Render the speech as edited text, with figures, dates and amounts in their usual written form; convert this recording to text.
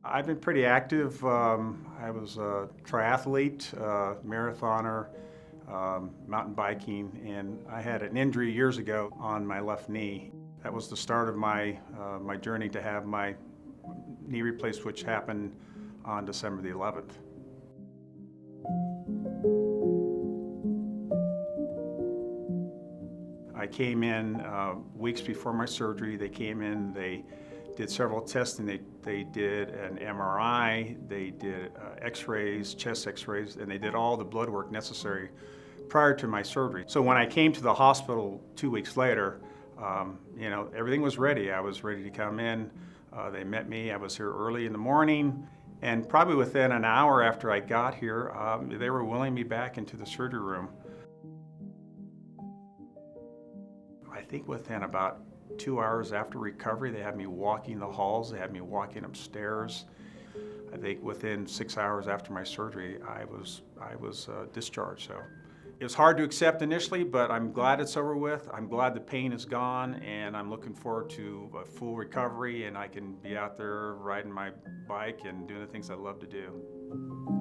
I've been pretty active. I was a triathlete, marathoner, mountain biking, and I had an injury years ago on my left knee. That was the start of my journey to have my knee replaced, which happened on December the 11th. I came in weeks before my surgery. They came in, they did several tests, and they did an MRI, they did x-rays, chest x-rays, and they did all the blood work necessary prior to my surgery. So when I came to the hospital 2 weeks later, everything was ready. I was ready to come in. They met me. I was here early in the morning, and probably within an hour after I got here, they were wheeling me back into the surgery room. I think within about 2 hours after recovery, they had me walking the halls, they had me walking upstairs. I think within 6 hours after my surgery, I was discharged. So it was hard to accept initially, but I'm glad it's over with. I'm glad the pain is gone, and I'm looking forward to a full recovery, and I can be out there riding my bike and doing the things I love to do.